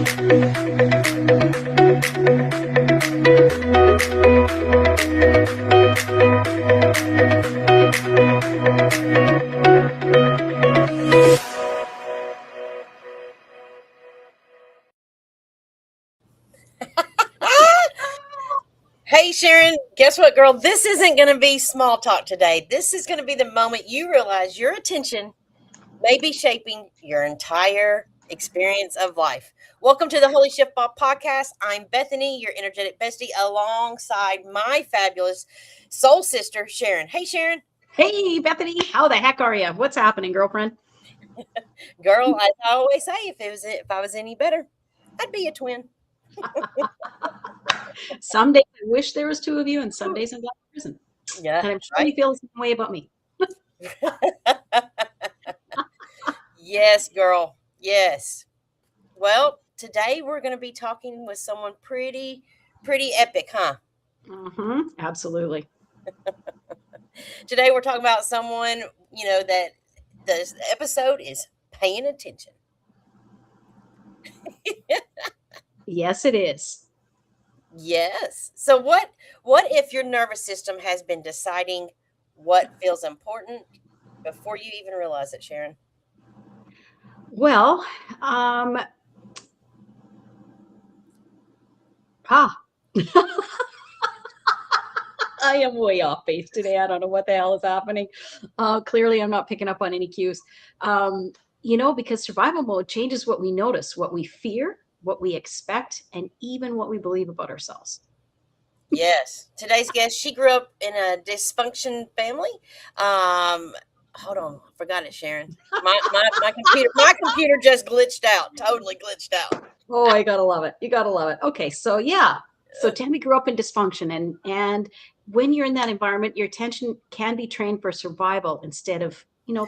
Hey, Sharon, guess what, girl? This isn't going to be small talk today. This is going to be the moment you realize your attention may be shaping your entire experience of life. Welcome to the Hoy Shiftballs podcast. I'm Bethany, your energetic bestie, alongside my fabulous soul sister, Sharon. Hey, Sharon. Hey, Bethany. How the heck are you? What's happening, girlfriend? Girl, as I always say, if I was any better, I'd be a twin. Some days I wish there was two of you, and some days I'm glad there isn't. Yeah, and I'm sure you feel the same way about me. Yes, girl. Yes. Well, today we're going to be talking with someone pretty epic, huh? Mm-hmm. Absolutely. Today we're talking about someone, that the episode is paying attention. Yes, it is. Yes. So what if your nervous system has been deciding what feels important before you even realize it, Sharon? Well, I am way off base today. I don't know what the hell is happening. Clearly, I'm not picking up on any cues. Because survival mode changes what we notice, what we fear, what we expect, and even what we believe about ourselves. Yes. Today's guest, she grew up in a dysfunction family. Hold on, I forgot it, Sharon. My computer just glitched out. Totally glitched out. Oh, I gotta love it. You gotta love it. Okay, so yeah. So Tammy grew up in dysfunction, and when you're in that environment, your attention can be trained for survival instead of,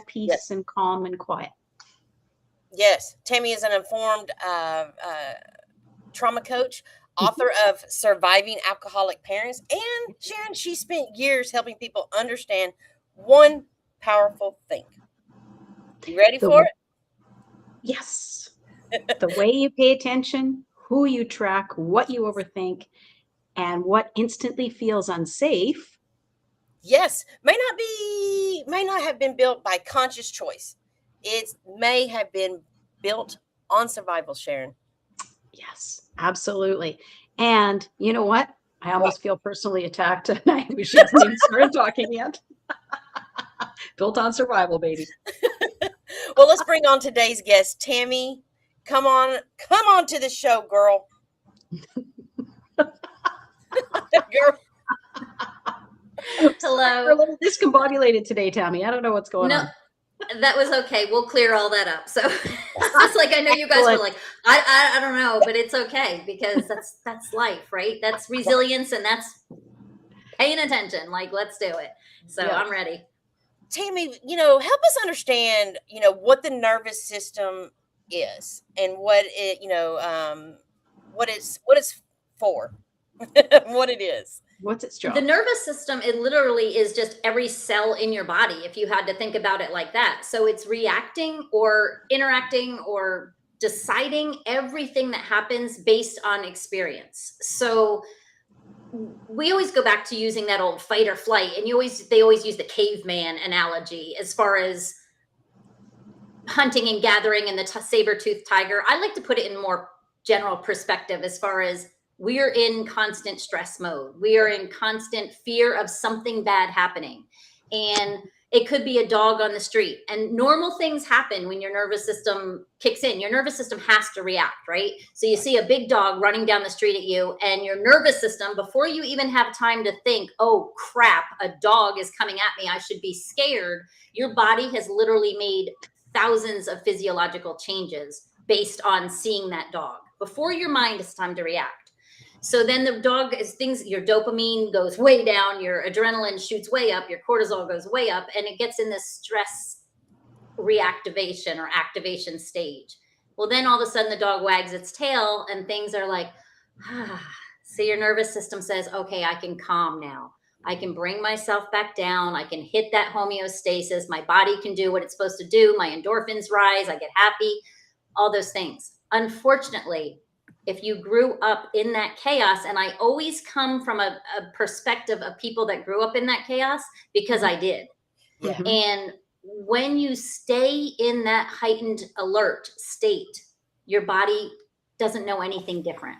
peace Yes. and calm and quiet. Yes. Tammy is an informed trauma coach, author of Surviving Alcoholic Parents, and Sharon, she spent years helping people understand one powerful thing. You ready for it? Yes. The way you pay attention, who you track, what you overthink, and what instantly feels unsafe. Yes. May not have been built by conscious choice. It may have been built on survival, Sharon. Yes, absolutely. And you know what? I almost feel personally attacked, and I wish you hadn't even started talking yet. Built on survival, baby. Well, let's bring on today's guest, Tammy. Come on to the show, girl. Girl. Hello. We're a little discombobulated today, Tammy. I don't know what's going on. That was okay. We'll clear all that up. So it's like, I know you guys were like, I don't know, but it's okay because that's life, right? That's resilience, and that's paying attention. Like, let's do it. So yeah. I'm ready. Tammy, help us understand, what the nervous system is and what it, what it's for, what it is. What's its job? The nervous system, it literally is just every cell in your body, if you had to think about it like that. So it's reacting or interacting or deciding everything that happens based on experience. So we always go back to using that old fight or flight, and they always use the caveman analogy as far as hunting and gathering and the saber-toothed tiger. I like to put it in more general perspective as far as we're in constant stress mode. We are in constant fear of something bad happening. And it could be a dog on the street. And normal things happen when your nervous system kicks in. Your nervous system has to react, right? So you see a big dog running down the street at you, and your nervous system, before you even have time to think, oh crap, a dog is coming at me, I should be scared, your body has literally made thousands of physiological changes based on seeing that dog before your mind has time to react. So then the dog is your dopamine goes way down, your adrenaline shoots way up, your cortisol goes way up, and it gets in this stress reactivation or activation stage. Well, then all of a sudden the dog wags its tail and things are like, so your nervous system says, okay, I can calm now. I can bring myself back down. I can hit that homeostasis. My body can do what it's supposed to do. My endorphins rise. I get happy, all those things. Unfortunately, if you grew up in that chaos, and I always come from a perspective of people that grew up in that chaos because I did. Yeah. Mhm. And when you stay in that heightened alert state, your body doesn't know anything different.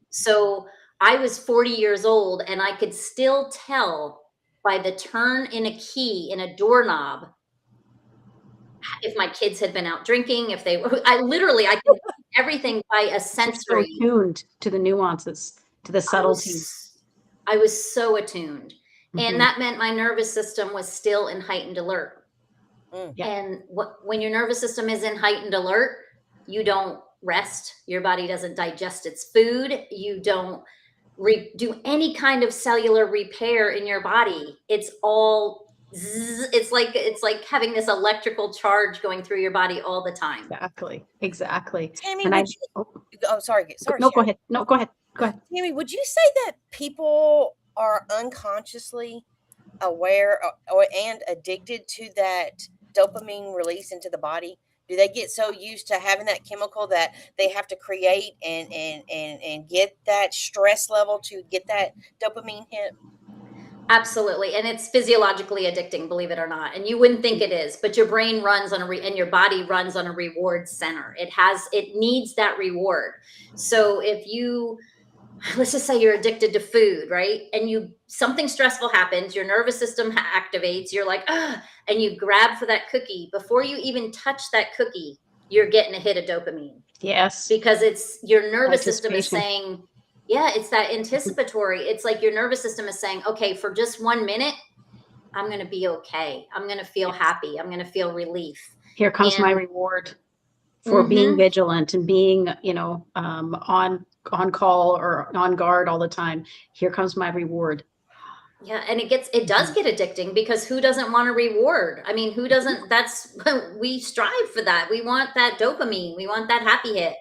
So I was 40 years old and I could still tell by the turn in a key in a doorknob if my kids had been out drinking, if they were, I could do everything by a You're so sensory. tuned to the nuances, to the subtleties. I was so attuned. Mhm. And that meant my nervous system was still in heightened alert. Mm. Yeah. And when your nervous system is in heightened alert, you don't rest. Your body doesn't digest its food. You don't do any kind of cellular repair in your body. It's all zzz, it's like having this electrical charge going through your body all the time. Exactly. Tammy, And would you? Oh, sorry. no, go Sharon. ahead. No, go ahead. Tammy, would you say that people are unconsciously aware and addicted to that dopamine release into the body? Do they get so used to having that chemical that they have to create and get that stress level to get that dopamine hit? Absolutely. And it's physiologically addicting, believe it or not. And you wouldn't think it is, but your brain runs on and your body runs on a reward center. It needs that reward. So if you, let's just say you're addicted to food, right? And something stressful happens, your nervous system activates, you're like, ah, and you grab for that cookie. Before you even touch that cookie, you're getting a hit of dopamine. Yes. Because it's your nervous system is Anticipation. saying, yeah, it's that anticipatory. It's like your nervous system is saying, okay, for just 1 minute, I'm going to be okay. I'm going to feel happy. I'm going to feel relief. Here comes my reward for being vigilant and being, on call or on guard all the time. Here comes my reward. Yeah, and it does get addicting because who doesn't want a reward? I mean, who doesn't? We strive for that. We want that dopamine. We want that happy hit.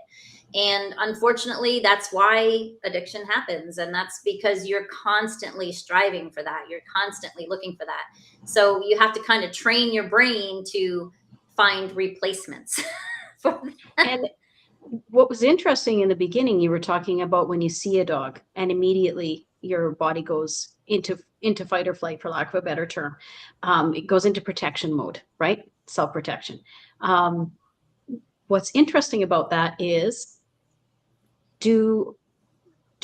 And unfortunately, that's why addiction happens. And that's because you're constantly striving for that. You're constantly looking for that. So you have to kind of train your brain to find replacements. And what was interesting in the beginning, you were talking about when you see a dog and immediately your body goes into fight or flight, for lack of a better term. It goes into protection mode, right? Self-protection. What's interesting about that is, do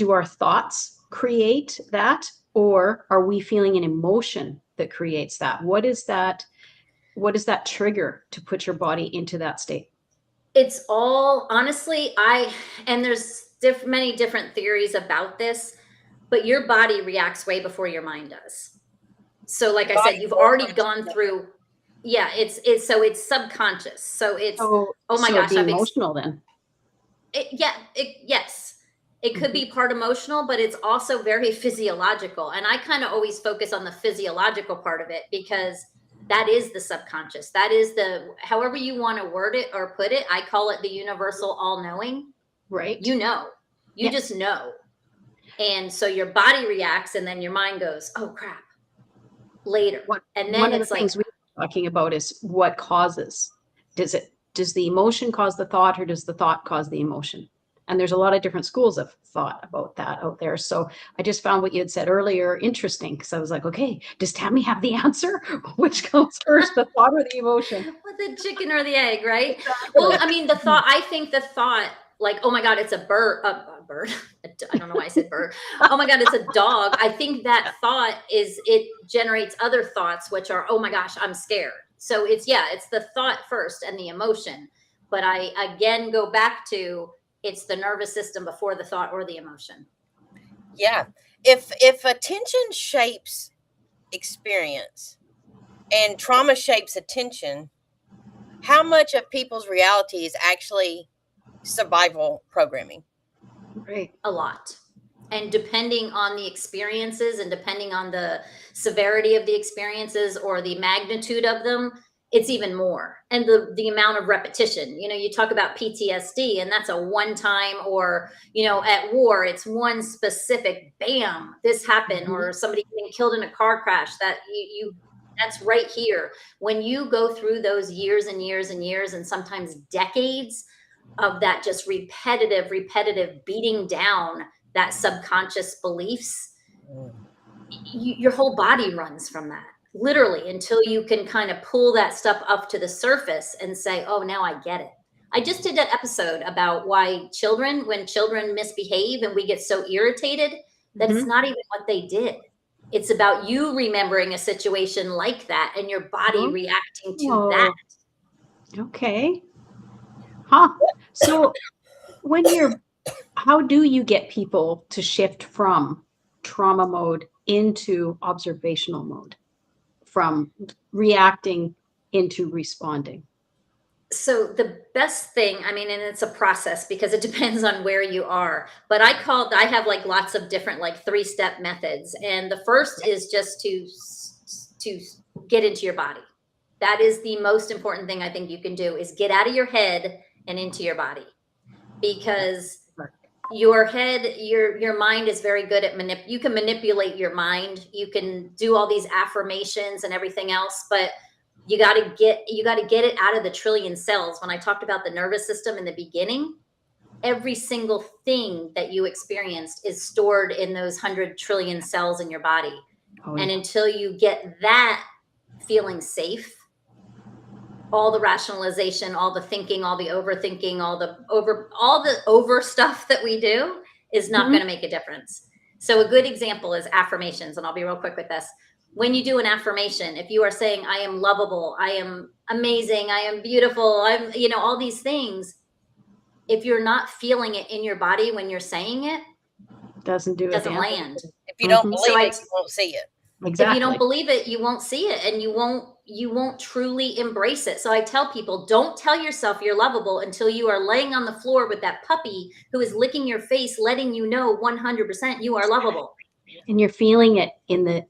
our thoughts create that, or are we feeling an emotion that creates that? What is that trigger to put your body into that state? It's all, honestly, and there's many different theories about this, but your body reacts way before your mind does. So like I said, you've already gone through, yeah, it's subconscious. So it's, oh my gosh. It'd be emotional then. Yes. It could be part emotional, but it's also very physiological. And I kind of always focus on the physiological part of it because that is the subconscious. That is however you want to word it or put it. I call it the universal all-knowing. Right. You just know. And so your body reacts and then your mind goes, oh crap, later. And then one of the things we were talking about is what causes. Does the emotion cause the thought, or does the thought cause the emotion? And there's a lot of different schools of thought about that out there. So I just found what you had said earlier interesting, because I was like, okay, does Tammy have the answer? Which comes first, the thought or the emotion? The chicken or the egg, right? Exactly. Well, I mean, I think the thought, like, oh my God, it's a bird. I don't know why I said bird. Oh my God, it's a dog. I think that thought it generates other thoughts, which are, oh my gosh, I'm scared. So it's the thought first and the emotion. But I again go back to, it's the nervous system before the thought or the emotion. Yeah. If attention shapes experience and trauma shapes attention, how much of people's reality is actually survival programming? Right. A lot. And depending on the experiences and depending on the severity of the experiences or the magnitude of them, it's even more. And the amount of repetition, you talk about PTSD, and that's a one time, or, at war, it's one specific, bam, this happened, or somebody getting killed in a car crash, that that's right here. When you go through those years and years and years and sometimes decades of that just repetitive beating down that subconscious beliefs, your whole body runs from that, literally, until you can kind of pull that stuff up to the surface and say, oh, now I get it. I just did that episode about why when children misbehave and we get so irritated, that it's not even what they did. It's about you remembering a situation like that and your body reacting to that. Okay. Huh. So how do you get people to shift from trauma mode into observational mode, from reacting into responding? So the best thing, I mean, and it's a process because it depends on where you are, but I have like lots of different like 3-step methods. And the first is just to get into your body. That is the most important thing I think you can do, is get out of your head and into your body. Because your head, your mind is very good at you can manipulate your mind. You can do all these affirmations and everything else, but you got to get it out of the trillion cells. When I talked about the nervous system in the beginning, every single thing that you experienced is stored in those 100 trillion cells in your body. And until you get that feeling safe, all the rationalization, all the thinking, all the overthinking, all the over stuff that we do is not going to make a difference. So a good example is affirmations, and I'll be real quick with this. When you do an affirmation, if you are saying, I am lovable, I am amazing, I am beautiful, I'm, all these things, if you're not feeling it in your body when you're saying it, doesn't land. If you don't believe it, you won't see it. Exactly. If you don't believe it, you won't see it, and you won't truly embrace it. So I tell people, don't tell yourself you're lovable until you are laying on the floor with that puppy who is licking your face, letting you know 100% you are lovable. And you're feeling it in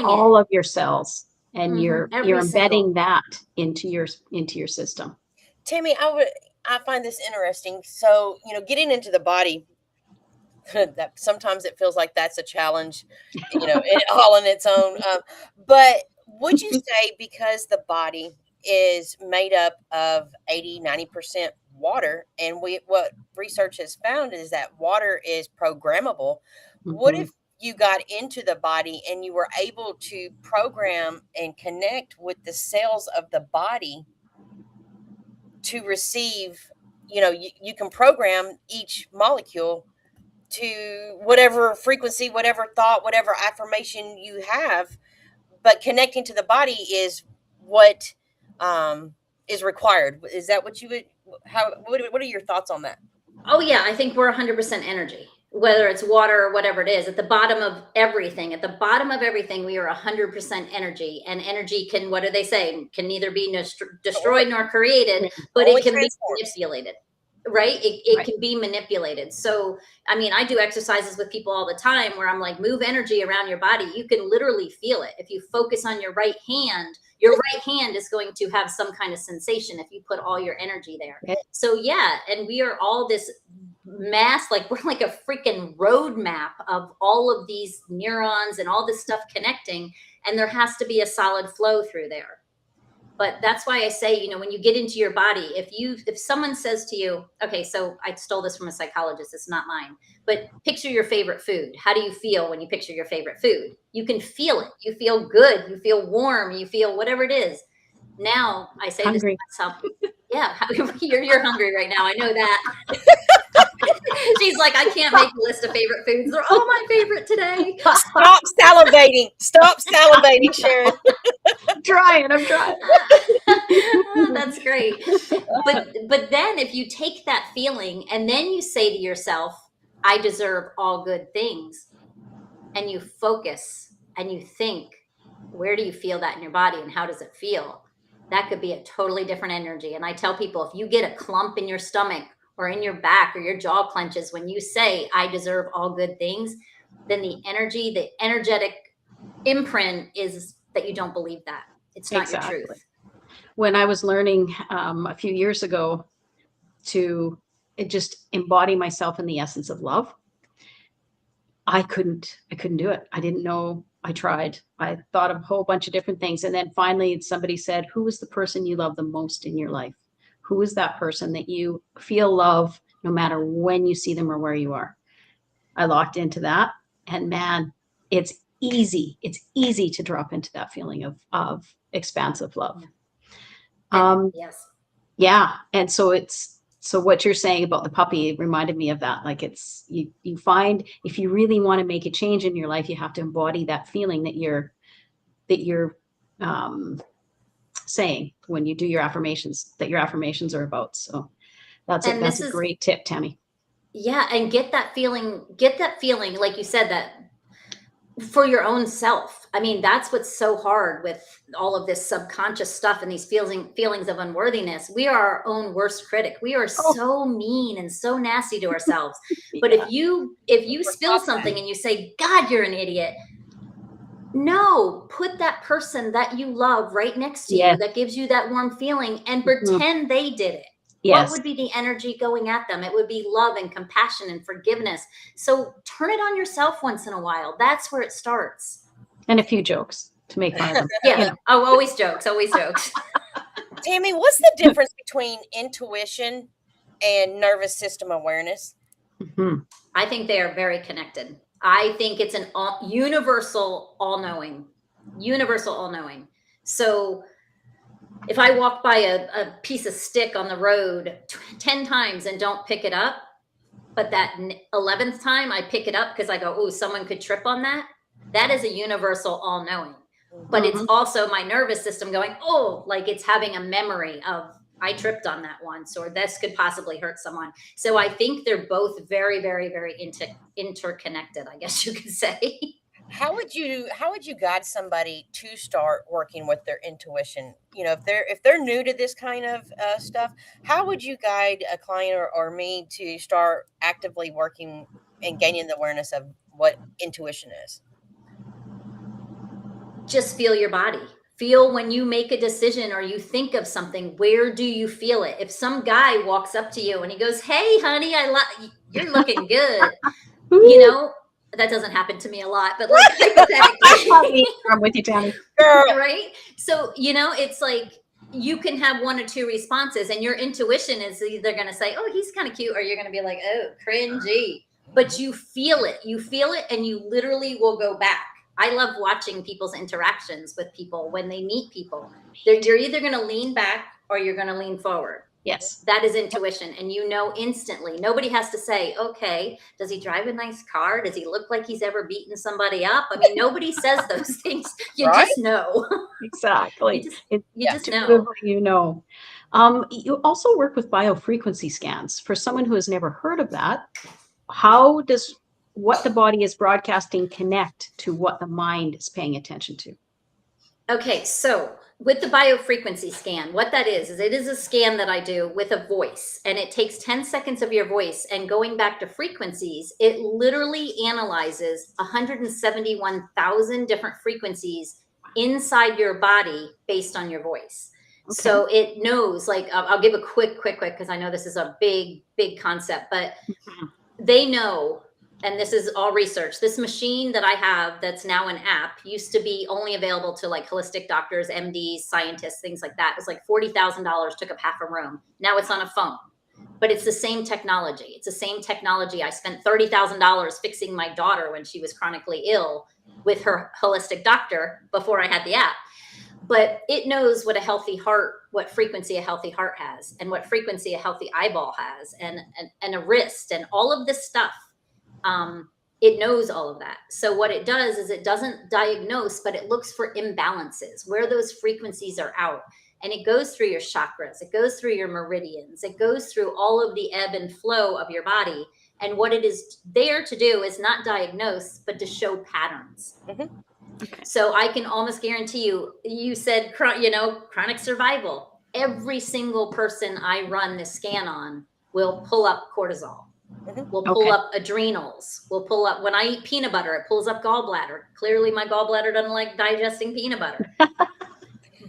all of your cells, and you're embedding that into your system. Tammy, I find this interesting. So, getting into the body, that sometimes it feels like that's a challenge, all in its own. But would you say, because the body is made up of 80-90% water, and what research has found is that water is programmable, what if you got into the body and you were able to program and connect with the cells of the body to receive, you can program each molecule to whatever frequency, whatever thought, whatever affirmation you have, but connecting to the body is what is required. Is that what you would, what are your thoughts on that? Oh yeah, I think we're 100% energy, whether it's water or whatever it is. At the bottom of everything, we are 100% energy. And energy can, what do they say, can neither be destroyed nor created, but it can be manipulated. Right? It can be manipulated. So, I mean, I do exercises with people all the time where I'm like, move energy around your body. You can literally feel it. If you focus on your right hand is going to have some kind of sensation if you put all your energy there. So yeah, and we are all this mass, like we're like a freaking roadmap of all of these neurons and all this stuff connecting, and there has to be a solid flow through there. But that's why I say, when you get into your body, if someone says to you, okay, so I stole this from a psychologist, it's not mine, but picture your favorite food. How do you feel when you picture your favorite food? You can feel it. You feel good. You feel warm. You feel whatever it is. Now I say hungry. This to myself. Yeah, you're hungry right now. I know that. She's like, I can't make a list of favorite foods. They're all my favorite today. Stop salivating. Stop salivating, Sharon. I'm trying. That's great. But then if you take that feeling and then you say to yourself, I deserve all good things, and you focus and you think, where do you feel that in your body and how does it feel? That could be a totally different energy. And I tell people, if you get a clump in your stomach or in your back or your jaw clenches when you say, I deserve all good things, then the energetic imprint is that you don't believe that. It's not your truth. When I was learning a few years ago to just embody myself in the essence of love, I couldn't do it. I didn't know. I tried. I thought of a whole bunch of different things. And then finally somebody said, who is the person you love the most in your life? who is that person that you feel love no matter when you see them or where you are. I locked into that, and man, it's easy to drop into that feeling of expansive love. Yes. Yeah. And so what you're saying about the puppy reminded me of that. Like, it's, you find, if you really want to make a change in your life, you have to embody that feeling that you're saying when you do your affirmations, that your affirmations are about. So that's a great tip, Tammy. Yeah. And get that feeling, like you said, that for your own self. I mean, that's what's so hard with all of this subconscious stuff and these feelings of unworthiness. We are our own worst critic. We are so mean and so nasty to ourselves. But if you spill something and you say, God, you're an idiot. No, put that person that you love right next to you that gives you that warm feeling and pretend they did it. What would be the energy going at them? It would be love and compassion and forgiveness. So turn it on yourself once in a while. That's where it starts. And a few jokes to make fun of them. Yeah. Oh, always jokes. Tammy, what's the difference between intuition and nervous system awareness? I think they are very connected. I think it's an universal all-knowing. So if I walk by a piece of stick on the road 10 times and don't pick it up, but that 11th time I pick it up because I go, oh, someone could trip on that. That is a universal all-knowing. But it's also my nervous system going, oh, like it's having a memory of, I tripped on that once, or this could possibly hurt someone. So I think they're both very, very, very interconnected, I guess you could say. How would you guide somebody to start working with their intuition? You know, if they're new to this kind of stuff, how would you guide a client or me to start actively working and gaining the awareness of what intuition is? Just feel your body. Feel when you make a decision or you think of something, where do you feel it? If some guy walks up to you and he goes, hey, honey, you're looking good. You know, that doesn't happen to me a lot, but like hypothetically. I'm with you, Tammy. Right? So, you know, it's like you can have one or two responses and your intuition is either going to say, oh, he's kind of cute, or you're going to be like, oh, cringy. But you feel it. You feel it and you literally will go back. I love watching people's interactions with people when they meet people. You're either going to lean back or you're going to lean forward. Yes. That is intuition. And you know instantly. Nobody has to say, okay, does he drive a nice car? Does he look like he's ever beaten somebody up? I mean, nobody says those things. You just know. Exactly. You just know. You know. You also work with biofrequency scans. For someone who has never heard of that, how does what the body is broadcasting connect to what the mind is paying attention to? Okay, so with the biofrequency scan, what that is it is a scan that I do with a voice, and it takes 10 seconds of your voice, and going back to frequencies, it literally analyzes 171,000 different frequencies inside your body based on your voice. Okay. So it knows, like, I'll give a quick, because I know this is a big concept, but they know. And this is all research. This machine that I have that's now an app used to be only available to like holistic doctors, MDs, scientists, things like that. It was like $40,000, took up half a room. Now it's on a phone, but it's the same technology. It's the same technology. I spent $30,000 fixing my daughter when she was chronically ill with her holistic doctor before I had the app. But it knows what a healthy heart, what frequency a healthy heart has, and what frequency a healthy eyeball has, and a wrist, and all of this stuff. It knows all of that. So what it does is it doesn't diagnose, but it looks for imbalances, where those frequencies are out. And it goes through your chakras. It goes through your meridians. It goes through all of the ebb and flow of your body. And what it is there to do is not diagnose, but to show patterns. Mm-hmm. Okay. So I can almost guarantee you said, chronic survival. Every single person I run this scan on will pull up cortisol. We'll pull up adrenals. We'll pull up, when I eat peanut butter, it pulls up gallbladder. Clearly my gallbladder doesn't like digesting peanut butter.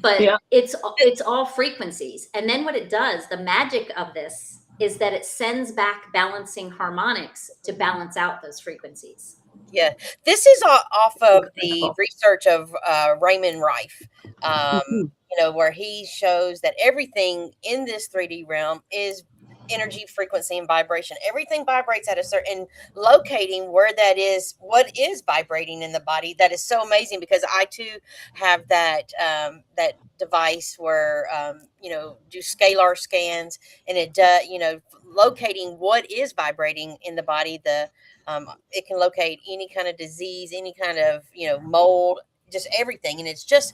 But it's all frequencies. And then what it does, the magic of this is that it sends back balancing harmonics to balance out those frequencies. Yeah, this is off of the Incredible. research of Raymond Rife, Mhm. where he shows that everything in this 3D realm is energy, frequency, and vibration. Everything vibrates at a certain, locating where that is, what is vibrating in the body. That is so amazing, because I too have that device where do scalar scans, and it does, locating what is vibrating in the body. It can locate any kind of disease, any kind of, mold, just everything. And it's just,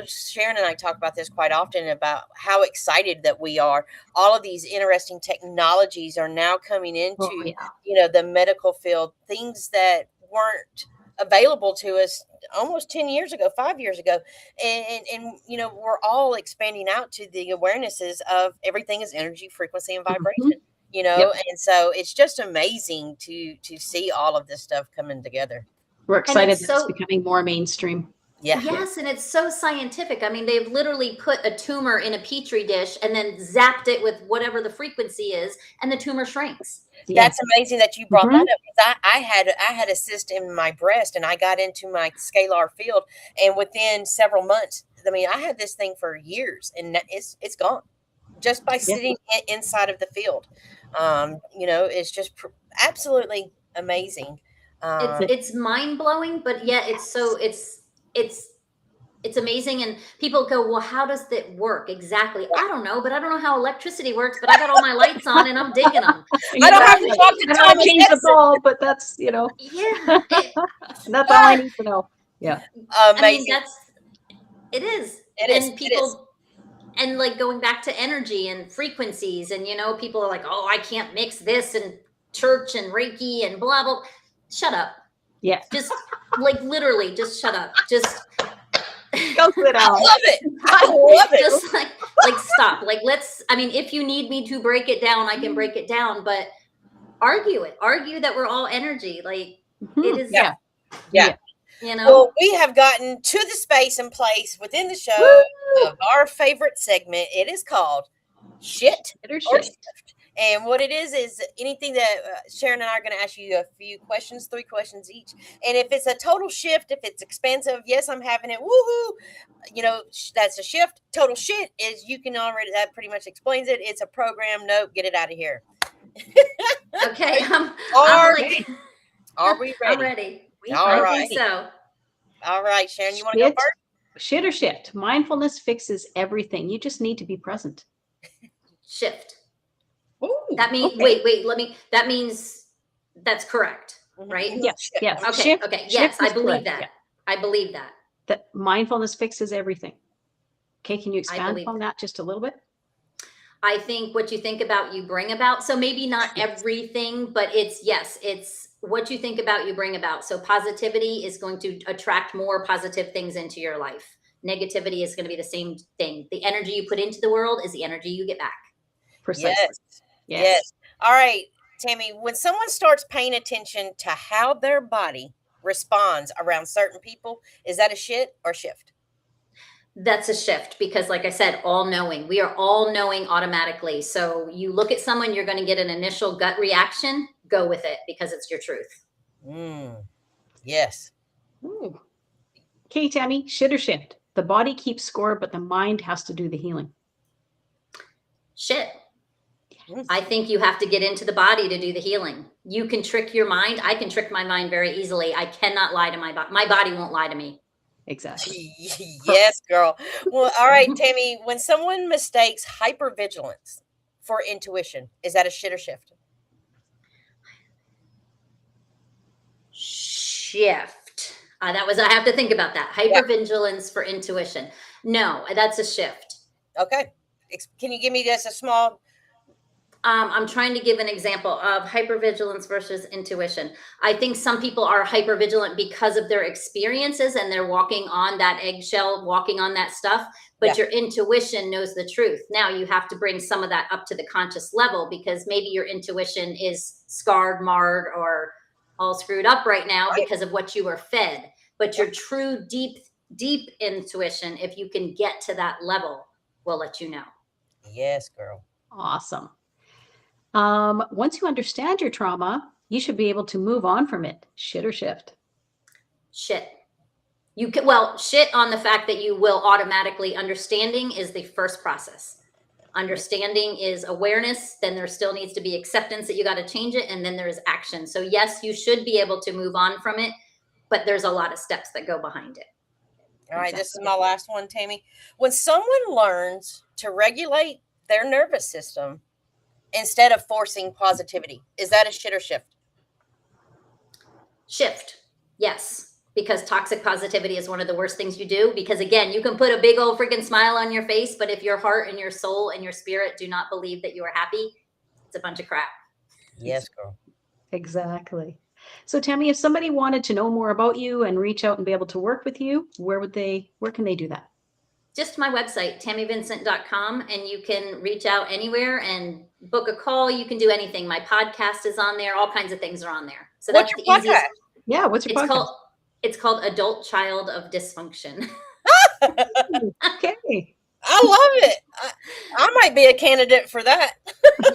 Sharon and I talk about this quite often, about how excited that we are. All of these interesting technologies are now coming into, Oh, the medical field, things that weren't available to us almost 10 years ago, 5 years ago. And we're all expanding out to the awarenesses of everything is energy, frequency, and vibration. Yep. And so it's just amazing to see all of this stuff coming together. We're And excited it's that it's so becoming more mainstream. Yeah. Yes, and it's so scientific. I mean, they've literally put a tumor in a petri dish and then zapped it with whatever the frequency is, and the tumor shrinks. Yeah. That's amazing that you brought Mhm. that up, because I had a cyst in my breast, and I got into my scalar field, and within several months, I mean, I had this thing for years, and it's gone just by sitting inside of the field. It's just absolutely amazing. It's mind blowing, but yet it's amazing. And people go, well, how does that work exactly? I don't know, but I don't know how electricity works, but I got all my lights on and I'm digging them. I don't have to talk to I don't Tommy change the Edison. bulb, but that's Yeah, that's all I need to know. Yeah. Amazing. it is. It is. And people, and like going back to energy and frequencies, and people are like, oh, I can't mix this and church and Reiki and blah blah. Shut up. Yeah. Just like literally, just shut up. Just go sit down. I love it. I love it. Just like stop. Like if you need me to break it down, I can break it down, but argue it. Argue that we're all energy. Like it is. Yeah. Well, we have gotten to the space and place within the show of our favorite segment. It is called Shit or Shift. And what it is anything that Sharon and I are going to ask you a few questions, 3 questions each. And if it's a total shift, if it's expansive, yes, I'm having it. Woohoo! That's a shift. Total shit is that pretty much explains it. It's a program. Nope, get it out of here. Okay. Are we ready? I'm ready. All right. I think so. All right, Sharon, you want to go first? Shit or shift. Mindfulness fixes everything. You just need to be present. Shift. Ooh, that means that means that's correct, right? Yes. Yes. Okay. Shift, okay. Yes, I believe correct. that. Yeah. I believe that. That mindfulness fixes everything. Okay, can you expand on that just a little bit? I think what you think about, you bring about. So maybe not everything, but it's what you think about, you bring about. So positivity is going to attract more positive things into your life. Negativity is going to be the same thing. The energy you put into the world is the energy you get back. Precisely. Yes. All right, Tammy, when someone starts paying attention to how their body responds around certain people, is that a shit or shift? That's a shift, because like I said, all knowing. We are all knowing automatically. So you look at someone, you're going to get an initial gut reaction. Go with it, because it's your truth. Yes. Ooh. Okay, Tammy, shit or shift? The body keeps score, but the mind has to do the healing. Shit. I think you have to get into the body to do the healing. You can trick your mind. I can trick my mind very easily. I cannot lie to my body. My body won't lie to me. Exactly. Yes, girl. Well, all right, Tammy, when someone mistakes hypervigilance for intuition, is that a shit or shift? Shift. I have to think about that. Hypervigilance for intuition. No, that's a shift. Okay. Can you give me just a small... I'm trying to give an example of hypervigilance versus intuition. I think some people are hypervigilant because of their experiences, and they're walking on that eggshell, walking on that stuff, but your intuition knows the truth. Now you have to bring some of that up to the conscious level, because maybe your intuition is scarred, marred, or all screwed up right now because of what you were fed. But your true deep intuition, if you can get to that level, will let you know. Yes, girl. Awesome. Once you understand your trauma, you should be able to move on from it. Shit or shift? Shit. You can, well, shit on the fact that you will automatically. Understanding is the first process. Understanding is awareness. Then there still needs to be acceptance that you got to change it. And then there is action. So yes, you should be able to move on from it, but there's a lot of steps that go behind it. All right, this is my last one, Tammy. When someone learns to regulate their nervous system instead of forcing positivity, is that a shit or shift? Shift. Yes. Because toxic positivity is one of the worst things you do. Because again, you can put a big old freaking smile on your face, but if your heart and your soul and your spirit do not believe that you are happy, it's a bunch of crap. Yes, girl. Exactly. So Tammy, if somebody wanted to know more about you and reach out and be able to work with you, where can they do that? Just my website, tammyvincent.com, and you can reach out anywhere and book a call. You can do anything. My podcast is on there. All kinds of things are on there. So What's that's your the easiest. podcast? Yeah, what's your podcast? It's called Adult Child of Dysfunction. Okay. I love it. I might be a candidate for that.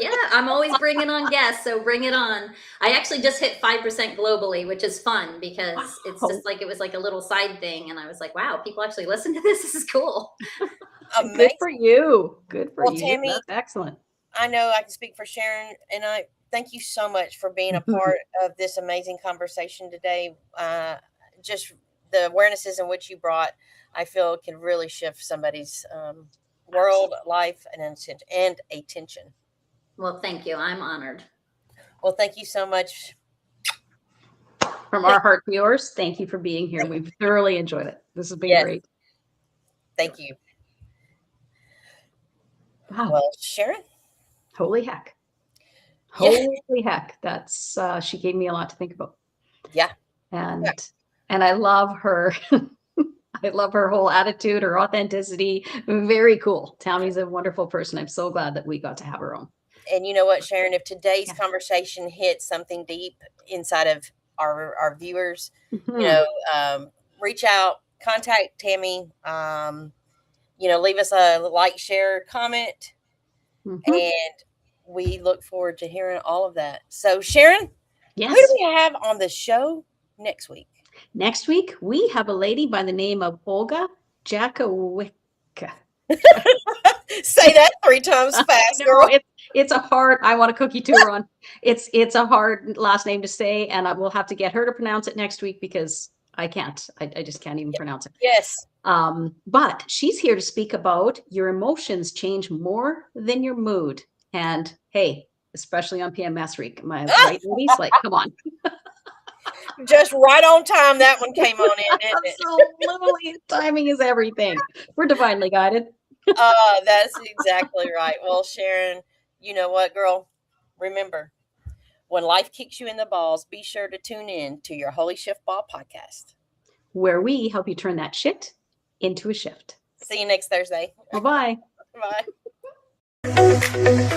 Yeah, I'm always bringing on guests, so bring it on. I actually just hit 5% globally, which is fun because it's just like it was like a little side thing, and I was like, wow, people actually listen to this. This is cool. Amazing. Good for you. Good for you. Tammy, that's excellent. I know I can speak for Sharon, and I thank you so much for being a part of this amazing conversation today. Just the awarenesses in which you brought, I feel can really shift somebody's world, life, and attention. Well, thank you. I'm honored. Well, thank you so much. From our heart to yours, thank you for being here. We've thoroughly enjoyed it. This has been great. Thank you. Wow. Well, Sharon? Holy heck. Holy heck. That's she gave me a lot to think about. Yeah. And I love her. I love her whole attitude, her authenticity. Very cool. Tammy's a wonderful person. I'm so glad that we got to have her on. And you know what, Sharon, if today's conversation hits something deep inside of our viewers, reach out, contact Tammy, leave us a like, share, comment, and we look forward to hearing all of that. So, Sharon, who do we have on the show next week? Next week, we have a lady by the name of Olga Jakowicka. Say that 3 times fast, girl. It's a hard, I want a cookie tour on. It's a hard last name to say, and we'll have to get her to pronounce it next week because I can't. I just can't even pronounce it. Yes. But she's here to speak about your emotions change more than your mood. And hey, especially on PMS week, my right ladies, like, come on. Just right on time, that one came on in, didn't it? Absolutely. Timing is everything. We're divinely guided. That's exactly right. Well, Sharon, you know what, girl? Remember, when life kicks you in the balls, be sure to tune in to your Hoy Shiftball podcast, where we help you turn that shit into a shift. See you next Thursday. Bye-bye. Bye.